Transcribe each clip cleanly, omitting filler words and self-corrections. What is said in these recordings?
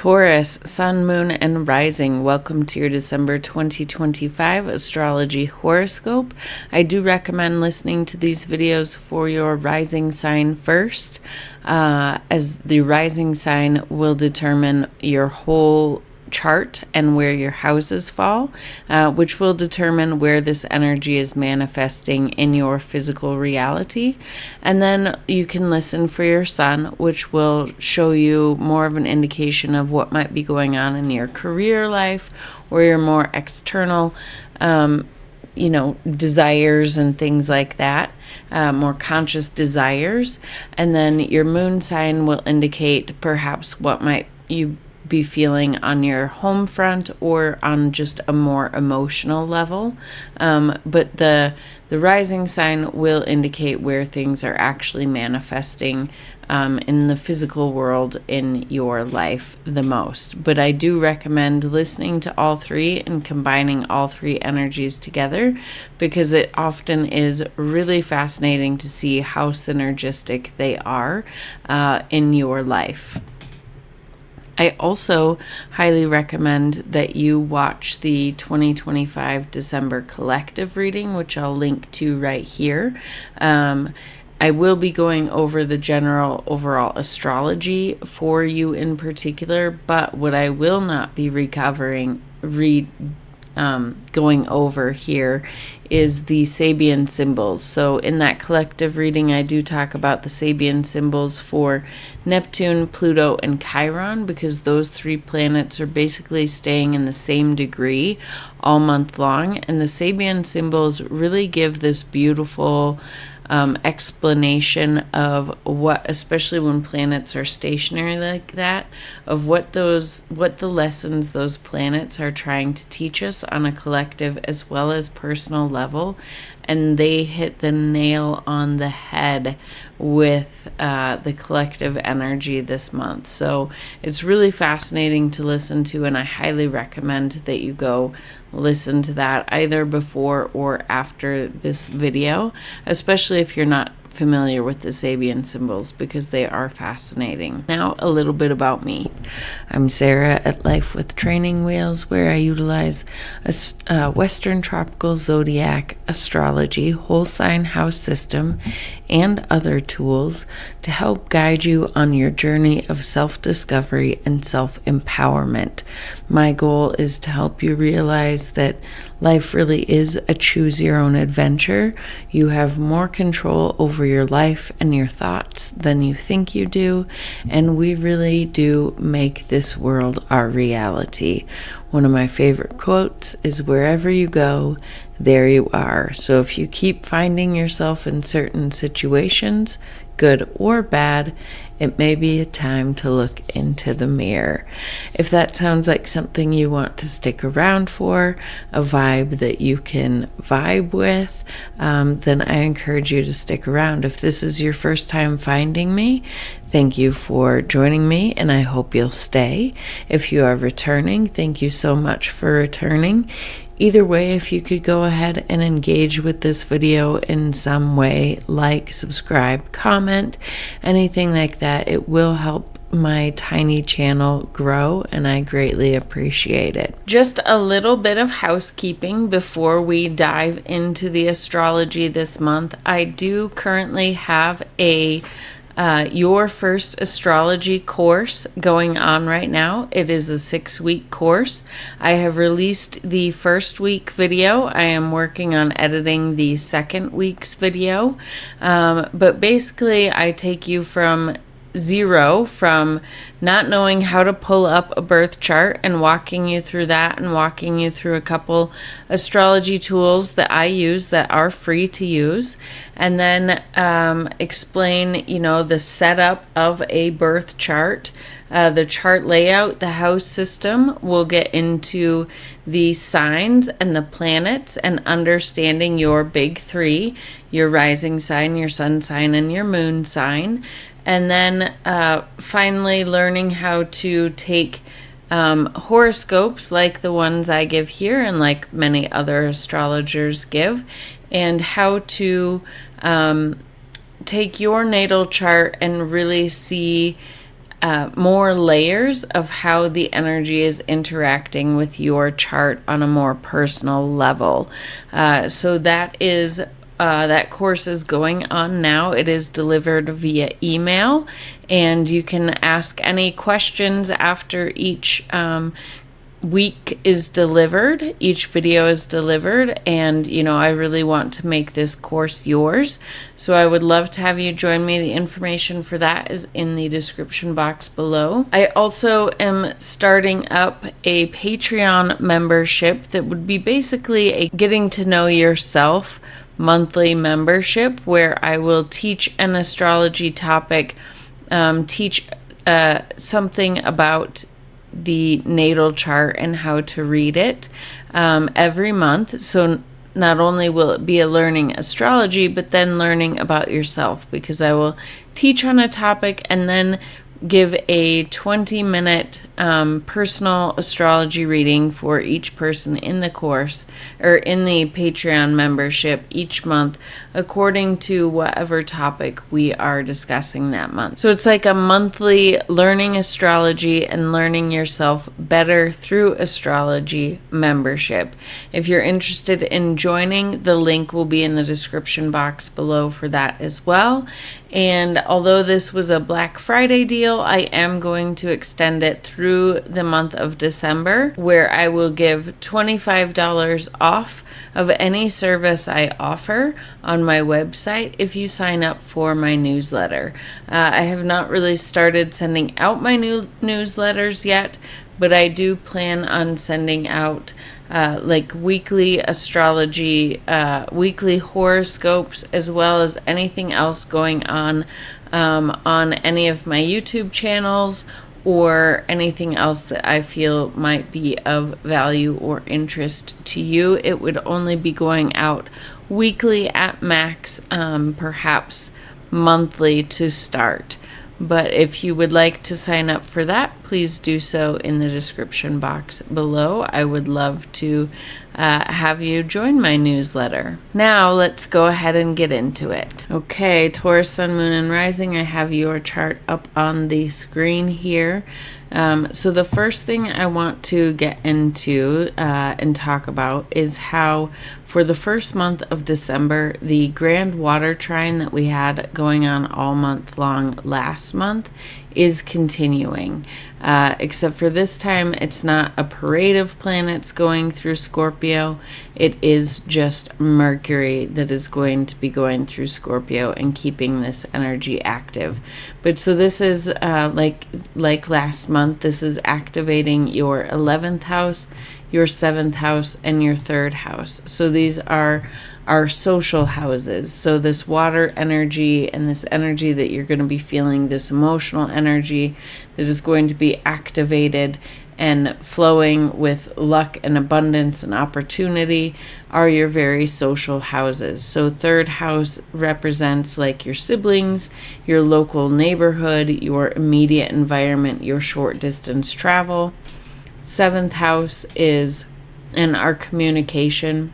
Taurus, Sun, Moon, and Rising, welcome to your December 2025 astrology horoscope. I do recommend listening to these videos for your rising sign first, as the rising sign will determine your whole chart and where your houses fall, which will determine where this energy is manifesting in your physical reality. And then you can listen for your sun, which will show you more of an indication of what might be going on in your career life or your more external desires and things like that, more conscious desires. And then your moon sign will indicate perhaps what might you be feeling on your home front or on just a more emotional level. But the rising sign will indicate where things are actually manifesting in the physical world in your life the most. But I do recommend listening to all three and combining all three energies together, because it often is really fascinating to see how synergistic they are in your life. I also highly recommend that you watch the 2025 December collective reading, which I'll link to right here. I will be going over the general overall astrology for you in particular, but what I will not be going over here is the Sabian symbols. So in that collective reading, I do talk about the Sabian symbols for Neptune, Pluto, and Chiron, because those three planets are basically staying in the same degree all month long. And the Sabian symbols really give this beautiful explanation of what, especially when planets are stationary like that, of what the lessons those planets are trying to teach us on a collective as well as personal level. And they hit the nail on the head with the collective energy this month. So it's really fascinating to listen to, and I highly recommend that you go listen to that either before or after this video, especially if you're not familiar with the Sabian symbols, because they are fascinating. Now, a little bit about me. I'm Sarah at Life with Training Wheels, where I utilize a Western tropical zodiac astrology, whole sign house system, and other tools to help guide you on your journey of self-discovery and self-empowerment. My goal is to help you realize that life really is a choose your own adventure. You have more control over your life and your thoughts than you think you do, and we really do make this world our reality. One of my favorite quotes is, "Wherever you go, there you are." So if you keep finding yourself in certain situations, good or bad, it may be a time to look into the mirror. If that sounds like something you want to stick around for, a vibe that you can vibe with, then I encourage you to stick around. If this is your first time finding me, thank you for joining me, and I hope you'll stay. If you are returning, thank you so much for returning. Either way, if you could go ahead and engage with this video in some way, like, subscribe, comment, anything like that, it will help my tiny channel grow, and I greatly appreciate it. Just a little bit of housekeeping before we dive into the astrology this month. I do currently have a Your First Astrology course going on right now. It is a 6-week course. I have released the first week video. I am working on editing the second week's video. But basically, I take you from zero, from not knowing how to pull up a birth chart, and walking you through that, and walking you through a couple astrology tools that I use that are free to use, and then explain the setup of a birth chart, the chart layout, the house system. We'll get into the signs and the planets and understanding your big three: your rising sign, your sun sign, and your moon sign. And then finally learning how to take horoscopes like the ones I give here and like many other astrologers give, and how to take your natal chart and really see more layers of how the energy is interacting with your chart on a more personal level. So that course is going on now. It is delivered via email, and you can ask any questions after each week is delivered, each video is delivered, and I really want to make this course yours, so I would love to have you join me. The information for that is in the description box below. I also am starting up a Patreon membership that would be basically a getting to know yourself monthly membership, where I will teach an astrology topic, teach something about the natal chart and how to read it every month. So not only will it be a learning astrology, but then learning about yourself, because I will teach on a topic and then give a 20-minute personal astrology reading for each person in the course or in the Patreon membership each month, according to whatever topic we are discussing that month. So it's like a monthly learning astrology and learning yourself better through astrology membership. If you're interested in joining, the link will be in the description box below for that as well. And although this was a Black Friday deal, I am going to extend it through the month of December, where I will give $25 off of any service I offer on my website if you sign up for my newsletter. I have not really started sending out my new newsletters yet, but I do plan on sending out like weekly astrology, weekly horoscopes, as well as anything else going on any of my YouTube channels, or anything else that I feel might be of value or interest to you. It would only be going out weekly at max, perhaps monthly to start. But if you would like to sign up for that, please do so in the description box below. I would love to have you join my newsletter. Now let's go ahead and get into it. Okay, Taurus, Sun, Moon, and Rising, I have your chart up on the screen here. So the first thing I want to get into and talk about is how for the first month of December, the Grand Water Trine that we had going on all month long last month is continuing. Except for this time, it's not a parade of planets going through Scorpio. It is just Mercury that is going to be going through Scorpio and keeping this energy active. But so this is like last month, this is activating your 11th house, your 7th house, and your 3rd house. So these are our social houses. So this water energy and this energy that you're going to be feeling, this emotional energy that is going to be activated and flowing with luck and abundance and opportunity, are your very social houses. So 3rd house represents like your siblings, your local neighborhood, your immediate environment, your short distance travel. 7th house is in our communication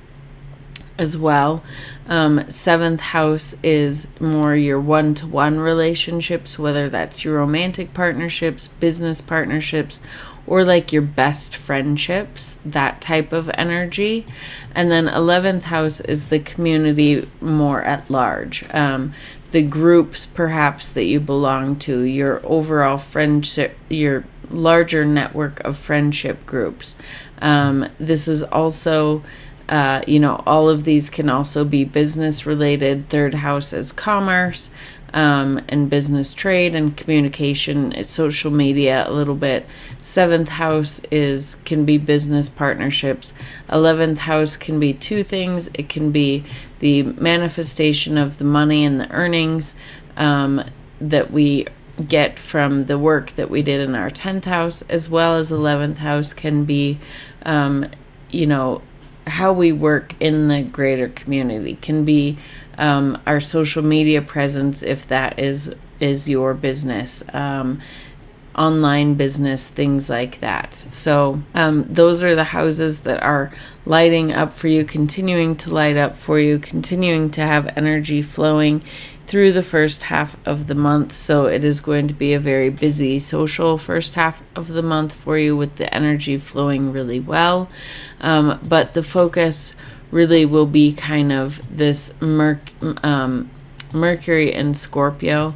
as well. 7th house is more your one-to-one relationships, whether that's your romantic partnerships, business partnerships, or like your best friendships, that type of energy. And then 11th house is the community more at large. The groups perhaps that you belong to, your overall friendship, your larger network of friendship groups. This is also all of these can also be business related. 3rd house is commerce, and business, trade, and communication. It's social media a little bit. 7th house can be business partnerships. 11th house can be two things. It can be the manifestation of the money and the earnings that we get from the work that we did in our 10th house, as well as 11th house can be how we work in the greater community, can be our social media presence, if that is your business, online business, things like that. So those are the houses that are lighting up for you, continuing to light up for you, continuing to have energy flowing through the first half of the month. So it is going to be a very busy social first half of the month for you, with the energy flowing really well. But the focus really will be kind of this Mercury and Scorpio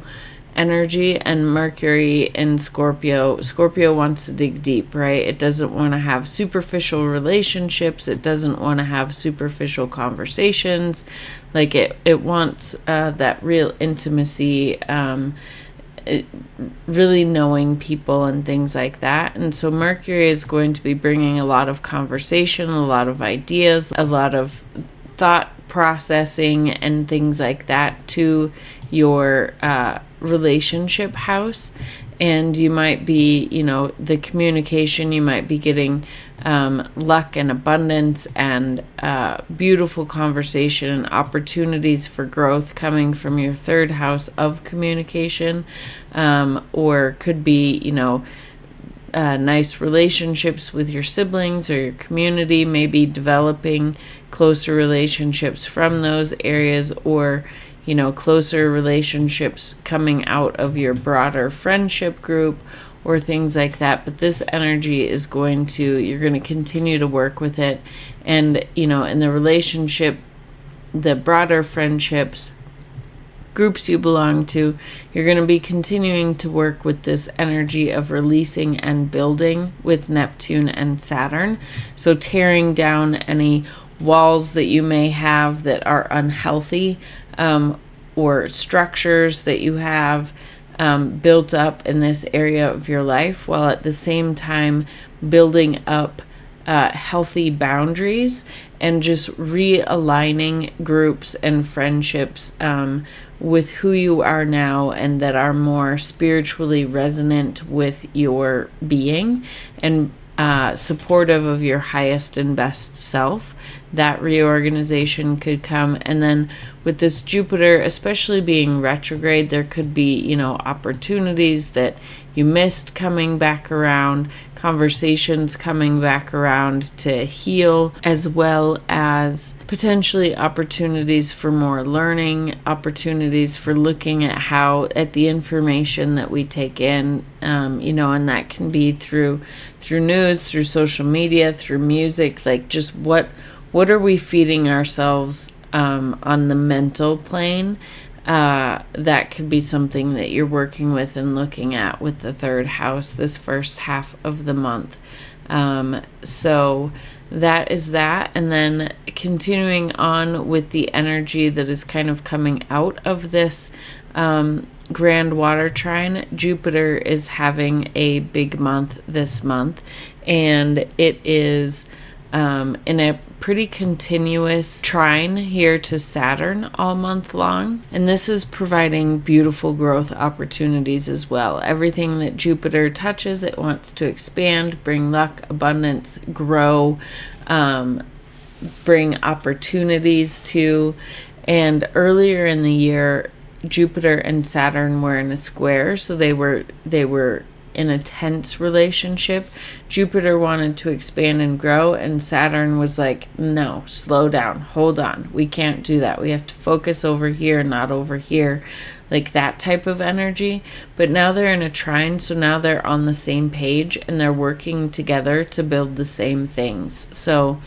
energy. And Mercury in Scorpio wants to dig deep, right? It doesn't want to have superficial relationships. It doesn't want to have superficial conversations. Like it wants that real intimacy, really knowing people and things like that. And so Mercury is going to be bringing a lot of conversation, a lot of ideas, a lot of thought processing and things like that to your relationship house. And you might be, the communication, you might be getting luck and abundance and beautiful conversation and opportunities for growth coming from your third house of communication, or could be, nice relationships with your siblings or your community, maybe developing closer relationships from those areas, or closer relationships coming out of your broader friendship group or things like that. But this energy is you're going to continue to work with it. And, in the relationship, the broader friendships, groups you belong to, you're going to be continuing to work with this energy of releasing and building with Neptune and Saturn. So tearing down any walls that you may have that are unhealthy, or structures that you have built up in this area of your life, while at the same time building up healthy boundaries and just realigning groups and friendships with who you are now, and that are more spiritually resonant with your being and supportive of your highest and best self. That reorganization could come. And then with this Jupiter, especially being retrograde, there could be, opportunities that you missed coming back around, conversations coming back around to heal, as well as potentially opportunities for more learning, opportunities for looking at the information that we take in, and that can be through news, through social media, through music, like just what are we feeding ourselves on the mental plane? That could be something that you're working with and looking at with the third house this first half of the month. So that is that. And then continuing on with the energy that is kind of coming out of this Grand Water Trine, Jupiter is having a big month this month, and it is in a pretty continuous trine here to Saturn all month long. And this is providing beautiful growth opportunities as well. Everything that Jupiter touches, it wants to expand, bring luck, abundance, grow, bring opportunities to. And earlier in the year, Jupiter and Saturn were in a square, so they were in a tense relationship. Jupiter wanted to expand and grow, and Saturn was like, no, slow down, hold on, we can't do that, we have to focus over here, not over here, like that type of energy. But now they're in a trine, so now they're on the same page and they're working together to build the same things. So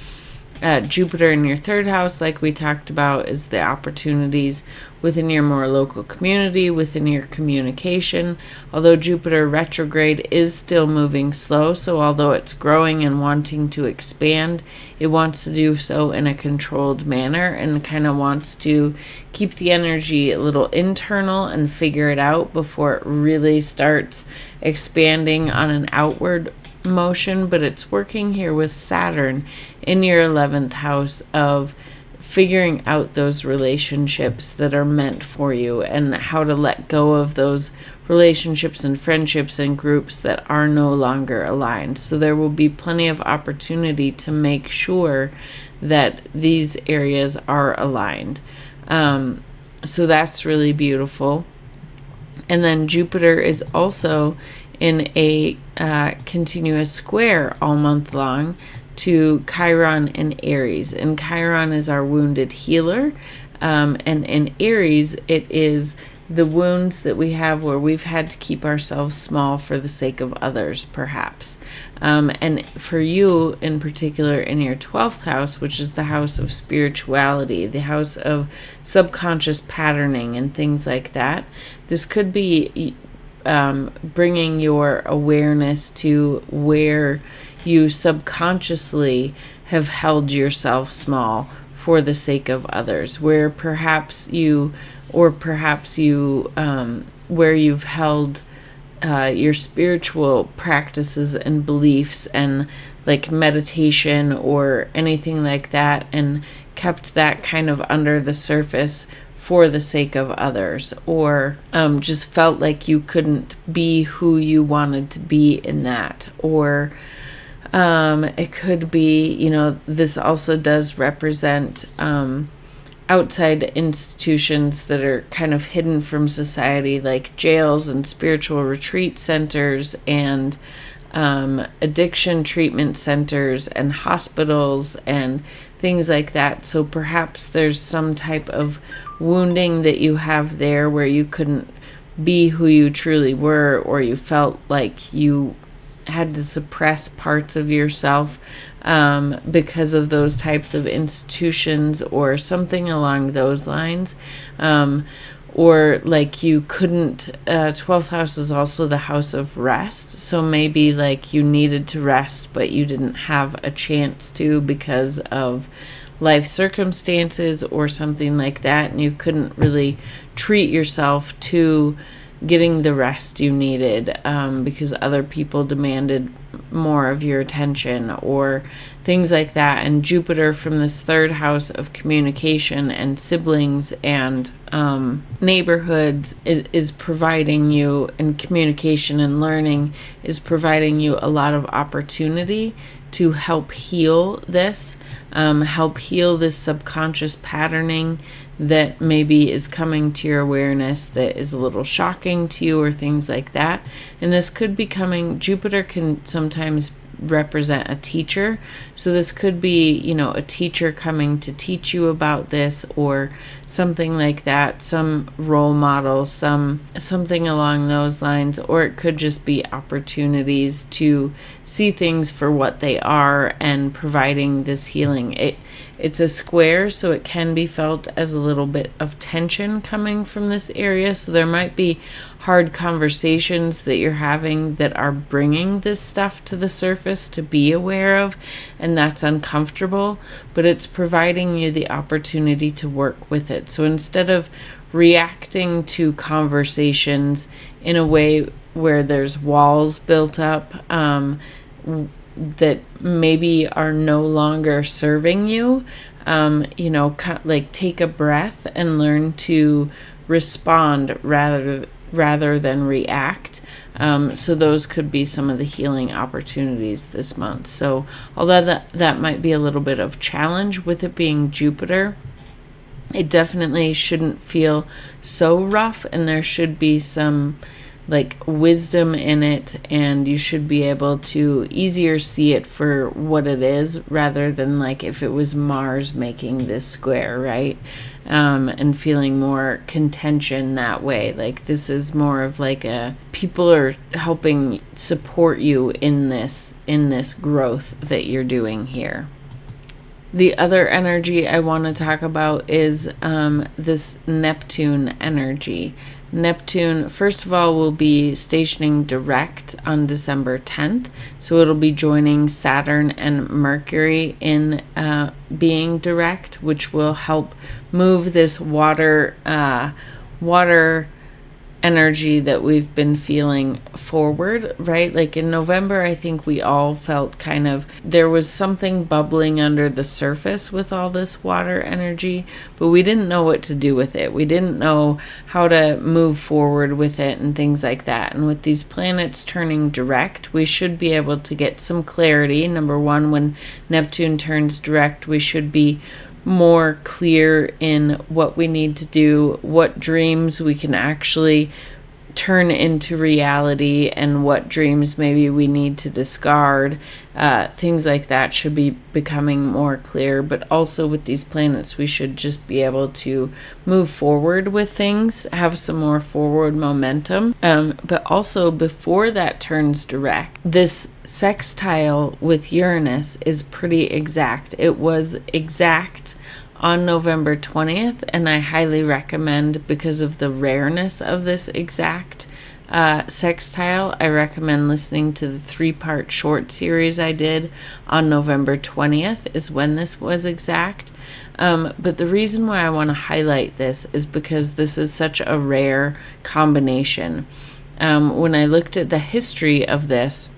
Jupiter in your third house, like we talked about, is the opportunities within your more local community, within your communication. Although Jupiter retrograde is still moving slow, so although it's growing and wanting to expand, it wants to do so in a controlled manner and kind of wants to keep the energy a little internal and figure it out before it really starts expanding on an outward motion. But it's working here with Saturn in your 11th house of figuring out those relationships that are meant for you and how to let go of those relationships and friendships and groups that are no longer aligned. So there will be plenty of opportunity to make sure that these areas are aligned. So that's really beautiful. And then Jupiter is also in a continuous square all month long to Chiron in Aries. And Chiron is our wounded healer. And in Aries, it is the wounds that we have where we've had to keep ourselves small for the sake of others, perhaps. And for you in particular, in your 12th house, which is the house of spirituality, the house of subconscious patterning and things like that, this could be bringing your awareness to where you subconsciously have held yourself small for the sake of others, where perhaps you where you've held your spiritual practices and beliefs and like meditation or anything like that, and kept that kind of under the surface for the sake of others, or just felt like you couldn't be who you wanted to be in that. Or it could be, this also does represent outside institutions that are kind of hidden from society, like jails and spiritual retreat centers and addiction treatment centers and hospitals and things like that. So perhaps there's some type of wounding that you have there where you couldn't be who you truly were, or you felt like you had to suppress parts of yourself because of those types of institutions or something along those lines. Or like you couldn't, 12th house is also the house of rest. So maybe like you needed to rest, but you didn't have a chance to because of life circumstances or something like that. And you couldn't really treat yourself to getting the rest you needed because other people demanded more of your attention or things like that. And Jupiter from this third house of communication and siblings and neighborhoods is providing you, and communication and learning is providing you a lot of opportunity to help heal this subconscious patterning that maybe is coming to your awareness that is a little shocking to you or things like that. And this could be coming, Jupiter can sometimes represent a teacher. So this could be, a teacher coming to teach you about this or something like that, some role model, something along those lines. Or it could just be opportunities to see things for what they are and providing this healing. It's a square, so it can be felt as a little bit of tension coming from this area. So there might be hard conversations that you're having that are bringing this stuff to the surface to be aware of, and that's uncomfortable, but it's providing you the opportunity to work with it. So instead of reacting to conversations in a way where there's walls built up, that maybe are no longer serving you, like take a breath and learn to respond rather than react. So those could be some of the healing opportunities this month. So although that might be a little bit of challenge with it being Jupiter, it definitely shouldn't feel so rough, and there should be some like wisdom in it, and you should be able to easier see it for what it is rather than like if it was Mars making this square, right? And feeling more contention that way. Like this is more of like people are helping support you in this growth that you're doing here. The other energy I want to talk about is this Neptune energy. Neptune, first of all, will be stationing direct on December 10th. So it'll be joining Saturn and Mercury in being direct, which will help move this water energy that we've been feeling forward, right? Like in November, I think we all felt kind of, there was something bubbling under the surface with all this water energy, but we didn't know what to do with it. We didn't know how to move forward with it and things like that. And with these planets turning direct, we should be able to get some clarity. Number one, when Neptune turns direct, we should be more clear in what we need to do, what dreams we can actually turn into reality, and what dreams maybe we need to discard. Things like that should be becoming more clear. But also with these planets, we should just be able to move forward with things, have some more forward momentum. But also before that turns direct, this sextile with Uranus is pretty exact. It was exact on November 20th, and I highly recommend, because of the rareness of this exact sextile, I recommend listening to the 3-part short series I did on November 20th is when this was exact. But the reason why I want to highlight this is because this is such a rare combination. When I looked at the history of this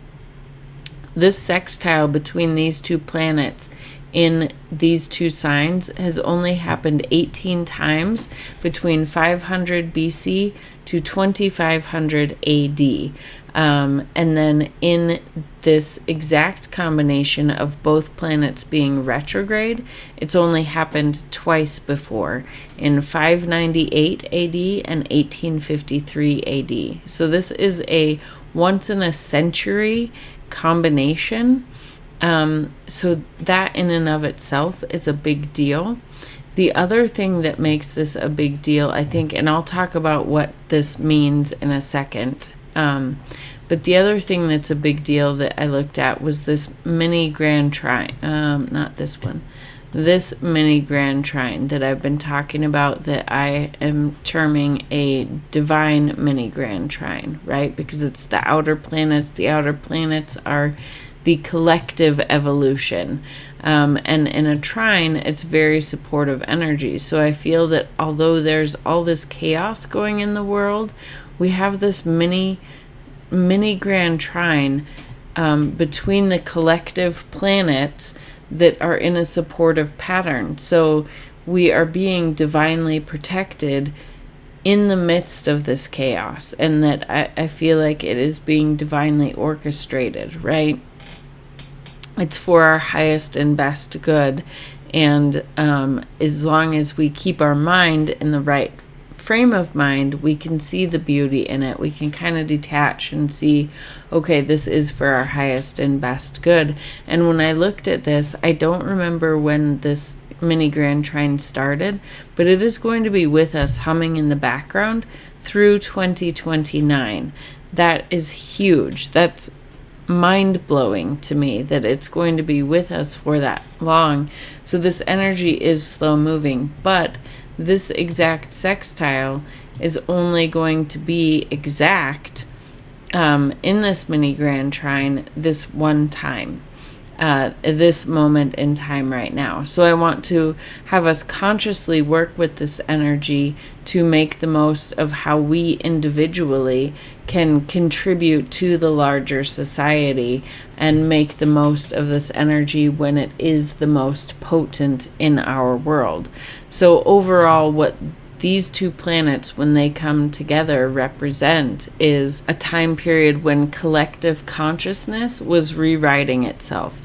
sextile between these two planets in these two signs has only happened 18 times between 500 BC to 2500 AD. And then in this exact combination of both planets being retrograde, it's only happened twice before, in 598 AD and 1853 AD. So this is a once in a century combination. So that in and of itself is a big deal. The other thing that makes this a big deal, I think, and I'll talk about what this means in a second, but the other thing that's a big deal that I looked at was this mini Grand Trine, not this one, this mini Grand Trine that I've been talking about, that I am terming a divine mini Grand Trine, right? Because it's the outer planets. The outer planets are the collective evolution. And in a trine, it's very supportive energy. So I feel that although there's all this chaos going in the world, we have this mini Grand Trine between the collective planets that are in a supportive pattern. So we are being divinely protected in the midst of this chaos, and that I feel like it is being divinely orchestrated, right? It's for our highest and best good. And as long as we keep our mind in the right frame of mind, we can see the beauty in it. We can kind of detach and see, okay, this is for our highest and best good. And when I looked at this, I don't remember when this mini Grand Trine started, but it is going to be with us humming in the background through 2029. That is huge. That's mind-blowing to me that it's going to be with us for that long. So this energy is slow moving, but this exact sextile is only going to be exact in this mini Grand Trine this one time, this moment in time right now. So I want to have us consciously work with this energy to make the most of how we individually can contribute to the larger society and make the most of this energy when it is the most potent in our world. So overall, what these two planets, when they come together, represent is a time period when collective consciousness was rewriting itself.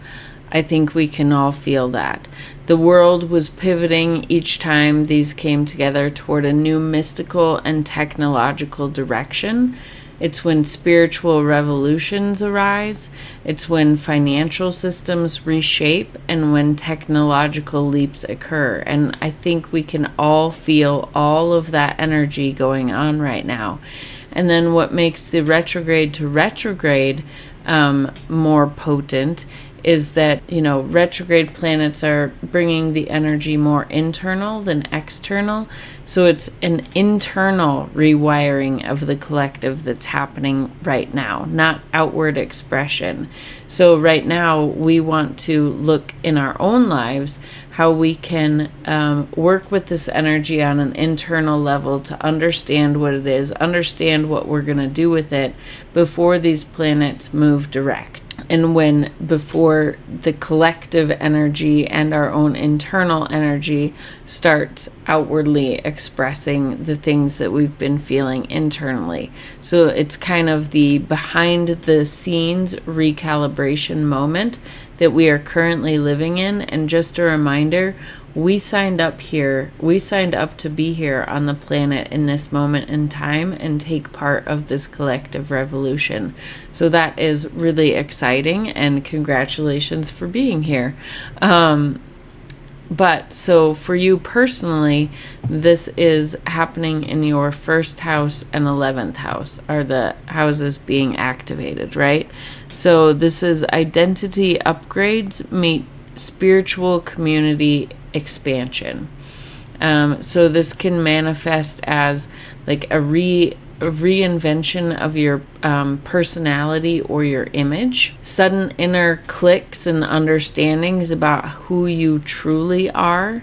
I think we can all feel that. The world was pivoting each time these came together toward a new mystical and technological direction. It's when spiritual revolutions arise. It's when financial systems reshape, and when technological leaps occur. And I think we can all feel all of that energy going on right now. And then what makes the retrograde to retrograde more potent is that, retrograde planets are bringing the energy more internal than external. So it's an internal rewiring of the collective that's happening right now, not outward expression. So right now we want to look in our own lives how we can work with this energy on an internal level to understand what it is, understand what we're going to do with it before these planets move direct. And before the collective energy and our own internal energy starts outwardly expressing the things that we've been feeling internally. So it's kind of the behind the scenes recalibration moment that we are currently living in. And just a reminder, we signed up here. We signed up to be here on the planet in this moment in time and take part of this collective revolution. So that is really exciting, and congratulations for being here. But so for you personally, this is happening in your first house and 11th house are the houses being activated, right? So this is identity upgrades meet spiritual community expansion. So this can manifest as like a reinvention of your personality or your image, sudden inner clicks and understandings about who you truly are,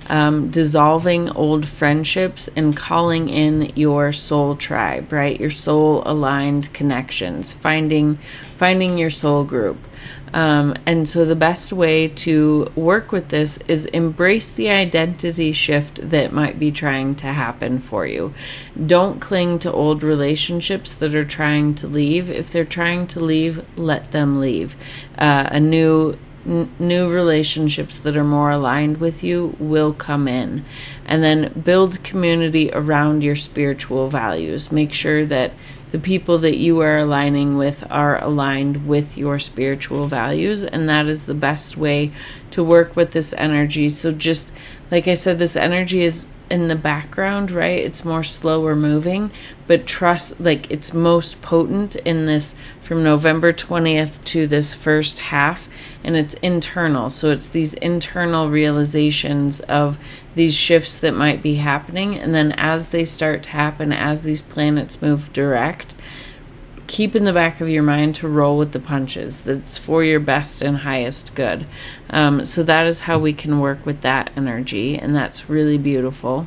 dissolving old friendships and calling in your soul tribe, right? Your soul aligned connections, finding your soul group. And so the best way to work with this is embrace the identity shift that might be trying to happen for you. Don't cling to old relationships that are trying to leave. If they're trying to leave, let them leave. New relationships that are more aligned with you will come in. And then build community around your spiritual values. Make sure that the people that you are aligning with are aligned with your spiritual values, and that is the best way to work with this energy. So just like I said, this energy is in the background, right? It's more slower moving, but trust, like it's most potent in this from November 20th to this first half, and it's internal. So it's these internal realizations of these shifts that might be happening, and then as they start to happen, as these planets move direct, keep in the back of your mind to roll with the punches. That's for your best and highest good. So that is how we can work with that energy, and that's really beautiful.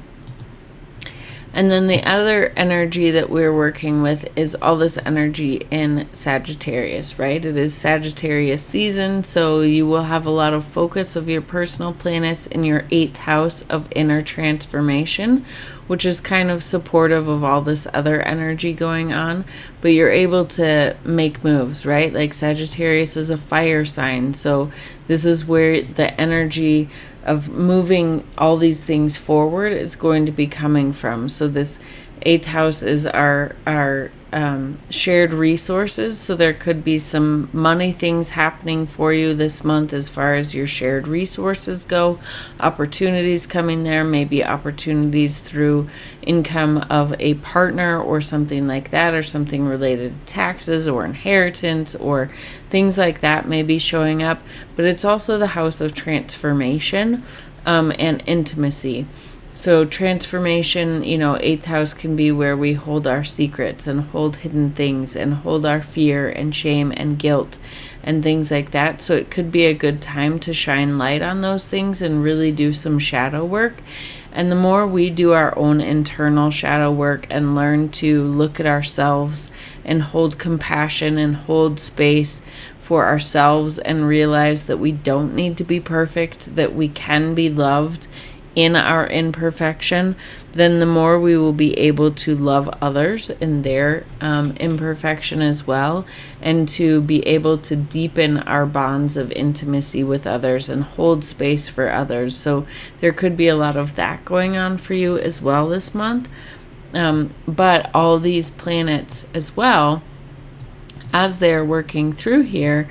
And then the other energy that we're working with is all this energy in Sagittarius, right? It is Sagittarius season, so you will have a lot of focus of your personal planets in your 8th house of inner transformation, which is kind of supportive of all this other energy going on, but you're able to make moves, right? Like Sagittarius is a fire sign, so this is where the energy of moving all these things forward is going to be coming from. So this 8th house is our shared resources. So there could be some money things happening for you this month as far as your shared resources go. Opportunities coming there, maybe opportunities through income of a partner or something like that, or something related to taxes or inheritance or things like that may be showing up. But it's also the house of transformation and intimacy. So transformation, 8th house can be where we hold our secrets and hold hidden things and hold our fear and shame and guilt and things like that. So it could be a good time to shine light on those things and really do some shadow work. And the more we do our own internal shadow work and learn to look at ourselves and hold compassion and hold space for ourselves and realize that we don't need to be perfect, that we can be loved in our imperfection, then the more we will be able to love others in their imperfection as well, and to be able to deepen our bonds of intimacy with others and hold space for others. So there could be a lot of that going on for you as well this month. But all these planets as well, as they're working through here,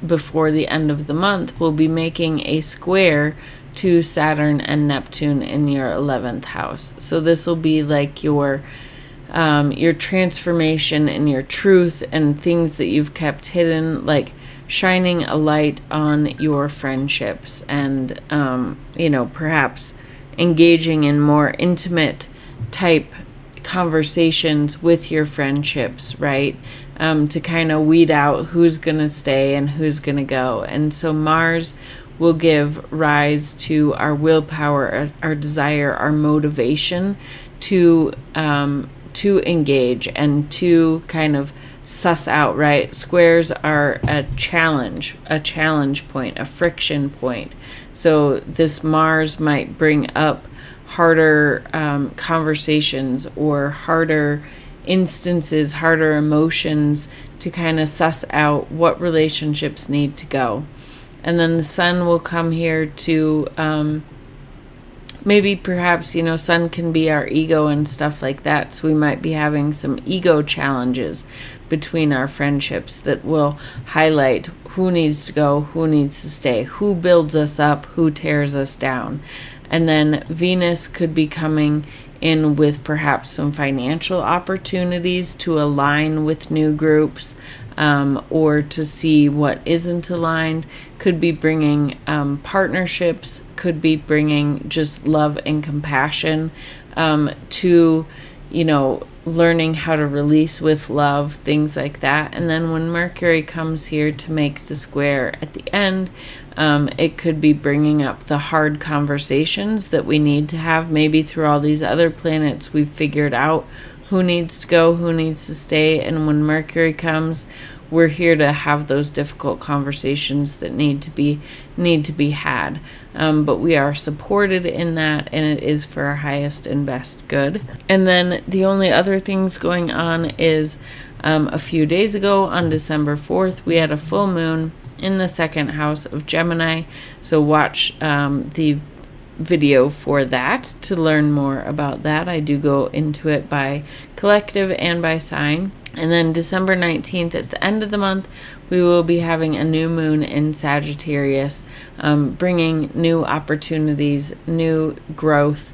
before the end of the month, will be making a square to Saturn and Neptune in your 11th house. So this will be like your transformation and your truth and things that you've kept hidden, like shining a light on your friendships and, perhaps engaging in more intimate type conversations with your friendships, right? To kind of weed out who's going to stay and who's going to go. And so Mars will give rise to our willpower, our desire, our motivation to engage and to kind of suss out, right? Squares are a challenge point, a friction point. So this Mars might bring up harder conversations or harder instances, harder emotions to kind of suss out what relationships need to go. And then the sun will come here to maybe perhaps, sun can be our ego and stuff like that. So we might be having some ego challenges between our friendships that will highlight who needs to go, who needs to stay, who builds us up, who tears us down. And then Venus could be coming in with perhaps some financial opportunities to align with new groups, or to see what isn't aligned. Could be bringing partnerships, could be bringing just love and compassion, to, learning how to release with love, things like that. And then when Mercury comes here to make the square at the end, it could be bringing up the hard conversations that we need to have. Maybe through all these other planets, we've figured out who needs to go, who needs to stay. And when Mercury comes, we're here to have those difficult conversations that need to be had. But we are supported in that, and it is for our highest and best good. And then the only other things going on is a few days ago on December 4th, we had a full moon in the second house of Gemini. So watch the video for that to learn more about that. I do go into it by collective and by sign. And then December 19th, at the end of the month, we will be having a new moon in Sagittarius, bringing new opportunities, new growth,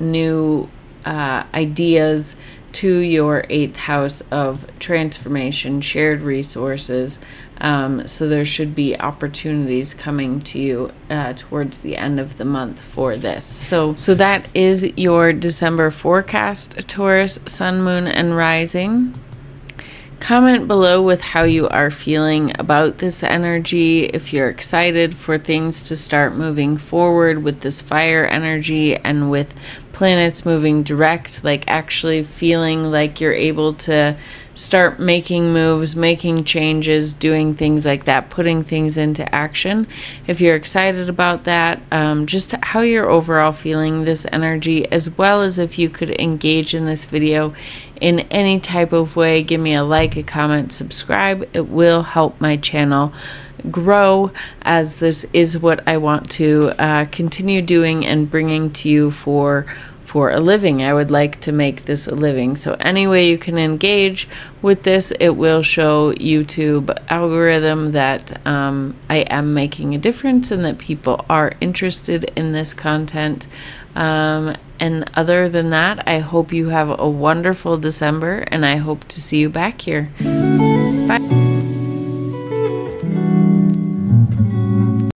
new ideas to your 8th house of transformation, shared resources. So there should be opportunities coming to you towards the end of the month for this. So that is your December forecast, Taurus, Sun, Moon, and Rising. Comment below with how you are feeling about this energy, if you're excited for things to start moving forward with this fire energy and with planets moving direct, like actually feeling like you're able to start making moves, making changes, doing things like that, putting things into action. If you're excited about that, just how you're overall feeling this energy, as well as if you could engage in this video in any type of way, give me a like, a comment, subscribe. It will help my channel grow, as this is what I want to continue doing and bringing to you for a living. I would like to make this a living. So any way you can engage with this, it will show YouTube algorithm that I am making a difference and that people are interested in this content. And other than that, I hope you have a wonderful December, and I hope to see you back here. Bye.